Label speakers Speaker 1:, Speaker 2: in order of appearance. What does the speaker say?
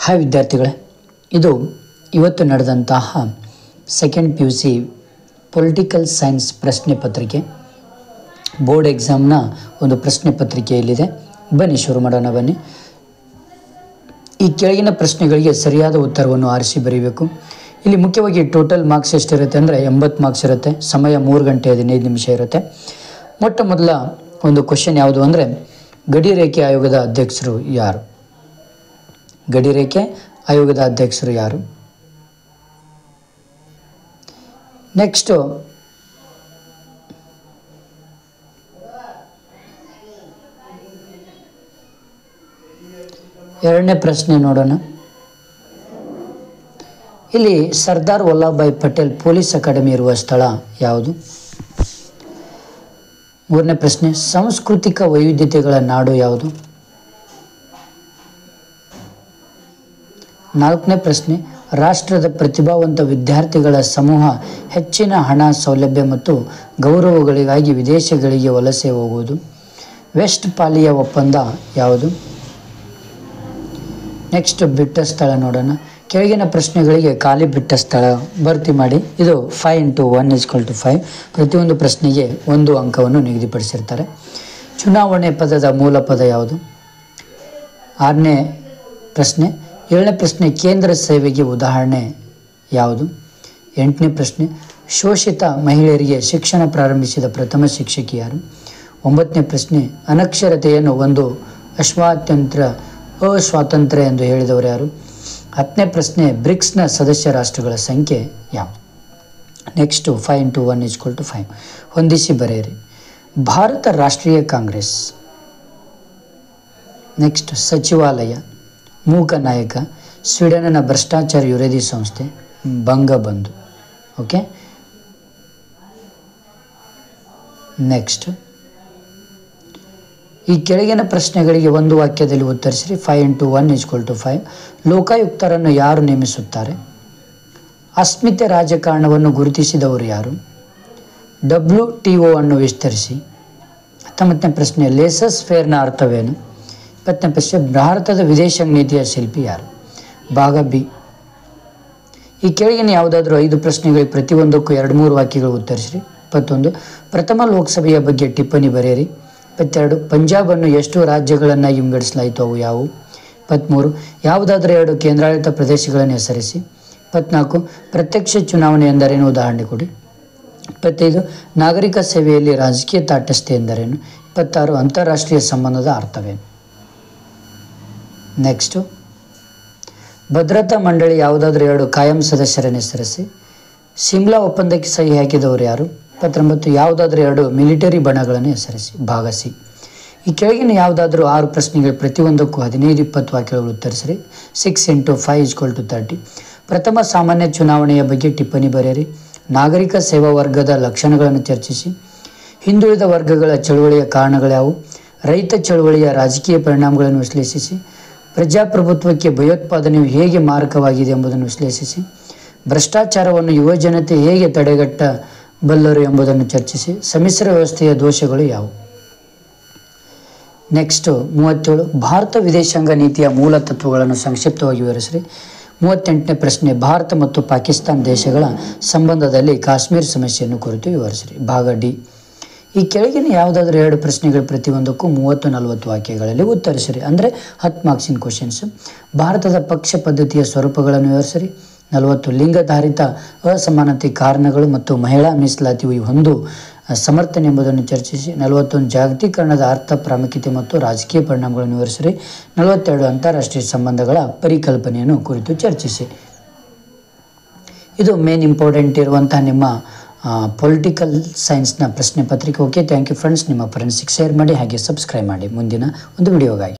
Speaker 1: Hi ವಿದ್ಯಾರ್ಥಿಗಳೇ, ಇದು ಇವತ್ತು ನಡೆದಂತಹ ಸೆಕೆಂಡ್ PUC ಪೊಲಿಟಿಕಲ್ ಸೈನ್ಸ್ ಪ್ರಶ್ನೆ ಪತ್ರಿಕೆ ಬೋರ್ಡ್ ಎಕ್ಸಾಮ್ನ ಒಂದು ಪ್ರಶ್ನೆ ಪತ್ರಿಕೆ ಇಲ್ಲಿದೆ. ಬನ್ನಿ ಶುರು ಮಾಡೋಣ. ಬನ್ನಿ, ಈ ಕೆಳಗಿನ ಪ್ರಶ್ನೆಗಳಿಗೆ ಸರಿಯಾದ ಉತ್ತರವನ್ನು ಆರಿಸಿ ಬರೀಬೇಕು. ಇಲ್ಲಿ ಮುಖ್ಯವಾಗಿ ಟೋಟಲ್ ಮಾರ್ಕ್ಸ್ ಎಷ್ಟಿರುತ್ತೆ ಅಂದರೆ 80 ಮಾರ್ಕ್ಸ್ ಇರುತ್ತೆ. ಸಮಯ 3 ಗಂಟೆ 15 ನಿಮಿಷ ಇರುತ್ತೆ. ಮೊಟ್ಟ ಮೊದಲ ಒಂದು ಕ್ವಶನ್ ಯಾವುದು ಅಂದರೆ, ಗಡಿರೇಖೆ ಆಯೋಗದ ಅಧ್ಯಕ್ಷರು ಯಾರು? ಗಡಿರೇಖೆ ಆಯೋಗದ ಅಧ್ಯಕ್ಷರು ಯಾರು? ನೆಕ್ಸ್ಟು ಎರಡನೇ ಪ್ರಶ್ನೆ ನೋಡೋಣ. ಇಲ್ಲಿ ಸರ್ದಾರ್ ವಲ್ಲಭಭಾಯ್ ಪಟೇಲ್ ಪೊಲೀಸ್ ಅಕಾಡೆಮಿ ಇರುವ ಸ್ಥಳ ಯಾವುದು? ಮೂರನೇ ಪ್ರಶ್ನೆ, ಸಾಂಸ್ಕೃತಿಕ ವೈವಿಧ್ಯತೆಗಳ ನಾಡು ಯಾವುದು? ನಾಲ್ಕನೇ ಪ್ರಶ್ನೆ, ರಾಷ್ಟ್ರದ ಪ್ರತಿಭಾವಂತ ವಿದ್ಯಾರ್ಥಿಗಳ ಸಮೂಹ ಹೆಚ್ಚಿನ ಹಣ ಸೌಲಭ್ಯ ಮತ್ತು ಗೌರವಗಳಿಗಾಗಿ ವಿದೇಶಗಳಿಗೆ ವಲಸೆ ಹೋಗುವುದು. ವೆಸ್ಟ್ ಪಾಲಿಯ ಒಪ್ಪಂದ ಯಾವುದು? ನೆಕ್ಸ್ಟ್ ಬಿಟ್ಟ ಸ್ಥಳ ನೋಡೋಣ. ಕೆಳಗಿನ ಪ್ರಶ್ನೆಗಳಿಗೆ ಖಾಲಿ ಬಿಟ್ಟ ಸ್ಥಳ ಭರ್ತಿ ಮಾಡಿ. ಇದು 5 × 1 = 5. ಪ್ರತಿಯೊಂದು ಪ್ರಶ್ನೆಗೆ 1 ಅಂಕವನ್ನು ನಿಗದಿಪಡಿಸಿರ್ತಾರೆ. ಚುನಾವಣೆ ಪದದ ಮೂಲ ಪದ ಯಾವುದು? 6ನೇ ಪ್ರಶ್ನೆ. 7ನೇ ಪ್ರಶ್ನೆ, ಕೇಂದ್ರ ಸೇವೆಗೆ ಉದಾಹರಣೆ ಯಾವುದು? 8ನೇ ಪ್ರಶ್ನೆ, ಶೋಷಿತ ಮಹಿಳೆಯರಿಗೆ ಶಿಕ್ಷಣ ಪ್ರಾರಂಭಿಸಿದ ಪ್ರಥಮ ಶಿಕ್ಷಕಿ ಯಾರು? 9ನೇ ಪ್ರಶ್ನೆ, ಅನಕ್ಷರತೆಯನ್ನು ಒಂದು ಅಸ್ವಾತಂತ್ರ್ಯ ಎಂದು ಹೇಳಿದವರು ಯಾರು? 10ನೇ ಪ್ರಶ್ನೆ, ಬ್ರಿಕ್ಸ್ನ ಸದಸ್ಯ ರಾಷ್ಟ್ರಗಳ ಸಂಖ್ಯೆ ಯಾವುದು? ನೆಕ್ಸ್ಟು 5 × 1 = 5. ಹೊಂದಿಸಿ ಬರೆಯಿರಿ. ಭಾರತ ರಾಷ್ಟ್ರೀಯ ಕಾಂಗ್ರೆಸ್. ನೆಕ್ಸ್ಟ್ ಸಚಿವಾಲಯ, ಮೂಕ ನಾಯಕ, ಸ್ವೀಡನ್ನ ಭ್ರಷ್ಟಾಚಾರ ವಿರೋಧಿ ಸಂಸ್ಥೆ, ಬಂಗಬಂಧು. ಓಕೆ, ನೆಕ್ಸ್ಟ್ ಈ ಕೆಳಗಿನ ಪ್ರಶ್ನೆಗಳಿಗೆ ಒಂದು ವಾಕ್ಯದಲ್ಲಿ ಉತ್ತರಿಸಿರಿ. 5 × 1 = 5. ಲೋಕಾಯುಕ್ತರನ್ನು ಯಾರು ನೇಮಿಸುತ್ತಾರೆ? ಅಸ್ಮಿತೆ ರಾಜಕಾರಣವನ್ನು ಗುರುತಿಸಿದವರು ಯಾರು? WTO ಅನ್ನು ವಿಸ್ತರಿಸಿ. 19ನೇ ಪ್ರಶ್ನೆ, ಲೇಸಸ್ ಫೇರ್ನ ಅರ್ಥವೇನು? 20ನೇ ಪ್ರಶ್ನೆ, ಭಾರತದ ವಿದೇಶಾಂಗ ನೀತಿಯ ಶಿಲ್ಪಿ ಯಾರು? ಭಾಗ ಬಿ. ಈ ಕೆಳಗಿನ ಯಾವುದಾದ್ರೂ 5 ಪ್ರಶ್ನೆಗಳಿಗೆ ಪ್ರತಿಯೊಂದಕ್ಕೂ 2-3 ವಾಕ್ಯಗಳು ಉತ್ತರಿಸಿರಿ. 21, ಪ್ರಥಮ ಲೋಕಸಭೆಯ ಬಗ್ಗೆ ಟಿಪ್ಪಣಿ ಬರೆಯಿರಿ. 22, ಪಂಜಾಬನ್ನು ಎಷ್ಟು ರಾಜ್ಯಗಳನ್ನಾಗಿ ವಿಂಗಡಿಸಲಾಯಿತು, ಅವು ಯಾವುವು? 23, ಯಾವುದಾದ್ರೂ 2 ಕೇಂದ್ರಾಡಳಿತ ಪ್ರದೇಶಗಳನ್ನು ಹೆಸರಿಸಿ. 24, ಪ್ರತ್ಯಕ್ಷ ಚುನಾವಣೆ ಎಂದರೇನು, ಉದಾಹರಣೆ ಕೊಡಿ. 25, ನಾಗರಿಕ ಸೇವೆಯಲ್ಲಿ ರಾಜಕೀಯ ತಾಟಸ್ಥ್ಯ ಎಂದರೇನು? 26, ಅಂತಾರಾಷ್ಟ್ರೀಯ ಸಂಬಂಧದ ಅರ್ಥವೇನು? ನೆಕ್ಸ್ಟು, ಭದ್ರತಾ ಮಂಡಳಿ ಯಾವುದಾದ್ರೂ 2 ಕಾಯಂ ಸದಸ್ಯರನ್ನು ಹೆಸರಿಸಿ. ಸಿಮ್ಲಾ ಒಪ್ಪಂದಕ್ಕೆ ಸಹಿ ಹಾಕಿದವರು ಯಾರು? 29, ಯಾವುದಾದ್ರೂ 2 ಮಿಲಿಟರಿ ಬಣಗಳನ್ನು ಹೆಸರಿಸಿ. ಭಾಗ ಸಿ. ಈ ಕೆಳಗಿನ ಯಾವುದಾದ್ರೂ 6 ಪ್ರಶ್ನೆಗಳು ಪ್ರತಿಯೊಂದಕ್ಕೂ 15-20 ವಾಕ್ಯಗಳು ಉತ್ತರಿಸಿರಿ. 6 × 5 = 30. ಪ್ರಥಮ ಸಾಮಾನ್ಯ ಚುನಾವಣೆಯ ಬಗ್ಗೆ ಟಿಪ್ಪಣಿ ಬರೆಯಿರಿ. ನಾಗರಿಕ ಸೇವಾ ವರ್ಗದ ಲಕ್ಷಣಗಳನ್ನು ಚರ್ಚಿಸಿ. ಹಿಂದುಳಿದ ವರ್ಗಗಳ ಚಳುವಳಿಯ ಕಾರಣಗಳ್ಯಾವು? ರೈತ ಚಳುವಳಿಯ ರಾಜಕೀಯ ಪರಿಣಾಮಗಳನ್ನು ವಿಶ್ಲೇಷಿಸಿ. ಪ್ರಜಾಪ್ರಭುತ್ವಕ್ಕೆ ಭಯೋತ್ಪಾದನೆಯು ಹೇಗೆ ಮಾರಕವಾಗಿದೆ ಎಂಬುದನ್ನು ವಿಶ್ಲೇಷಿಸಿ. ಭ್ರಷ್ಟಾಚಾರವನ್ನು ಯುವಜನತೆ ಹೇಗೆ ತಡೆಗಟ್ಟಬಲ್ಲರು ಎಂಬುದನ್ನು ಚರ್ಚಿಸಿ. ಸಮ್ಮಿಶ್ರ ವ್ಯವಸ್ಥೆಯ ದೋಷಗಳು ಯಾವುವು? ನೆಕ್ಸ್ಟು 37, ಭಾರತ ವಿದೇಶಾಂಗ ನೀತಿಯ ಮೂಲ ತತ್ವಗಳನ್ನು ಸಂಕ್ಷಿಪ್ತವಾಗಿ ವಿವರಿಸಿರಿ. 38ನೇ ಪ್ರಶ್ನೆ, ಭಾರತ ಮತ್ತು ಪಾಕಿಸ್ತಾನ ದೇಶಗಳ ಸಂಬಂಧದಲ್ಲಿ ಕಾಶ್ಮೀರ ಸಮಸ್ಯೆಯನ್ನು ಕುರಿತು ವಿವರಿಸಿರಿ. ಭಾಗ ಡಿ. ಈ ಕೆಳಗಿನ ಯಾವುದಾದ್ರೂ 2 ಪ್ರಶ್ನೆಗಳು ಪ್ರತಿಯೊಂದಕ್ಕೂ 30-40 ವಾಕ್ಯಗಳಲ್ಲಿ ಉತ್ತರಿಸಿರಿ. ಅಂದರೆ 10 ಮಾರ್ಕ್ಸಿನ ಕ್ವಶನ್ಸ್. ಭಾರತದ ಪಕ್ಷ ಪದ್ಧತಿಯ ಸ್ವರೂಪಗಳನ್ನು ವಿವರಿಸಿರಿ. 40, ಲಿಂಗಾಧಾರಿತ ಅಸಮಾನತೆ ಕಾರಣಗಳು ಮತ್ತು ಮಹಿಳಾ ಮೀಸಲಾತಿ ಒಂದು ಸಮರ್ಥನೆ ಎಂಬುದನ್ನು ಚರ್ಚಿಸಿ. 41, ಜಾಗತೀಕರಣದ ಅರ್ಥ, ಪ್ರಾಮುಖ್ಯತೆ ಮತ್ತು ರಾಜಕೀಯ ಪರಿಣಾಮಗಳನ್ನು ವಿವರಿಸಿರಿ. 42, ಅಂತಾರಾಷ್ಟ್ರೀಯ ಸಂಬಂಧಗಳ ಪರಿಕಲ್ಪನೆಯನ್ನು ಕುರಿತು ಚರ್ಚಿಸಿ. ಇದು ಮೇನ್ ಇಂಪಾರ್ಟೆಂಟ್ ಇರುವಂತಹ ನಿಮ್ಮ ಪೊಲಿಟಿಕಲ್ ಸೈನ್ಸ್ನ ಪ್ರಶ್ನೆ ಪತ್ರಿಕೆ. Okay, thank you friends. ನಿಮ್ಮ ಫ್ರೆಂಡ್ಸಿಗೆ ಶೇರ್ ಮಾಡಿ, ಹಾಗೆ ಸಬ್ಸ್ಕ್ರೈಬ್ ಮಾಡಿ ಮುಂದಿನ ಒಂದು ವಿಡಿಯೋಗಾಗಿ.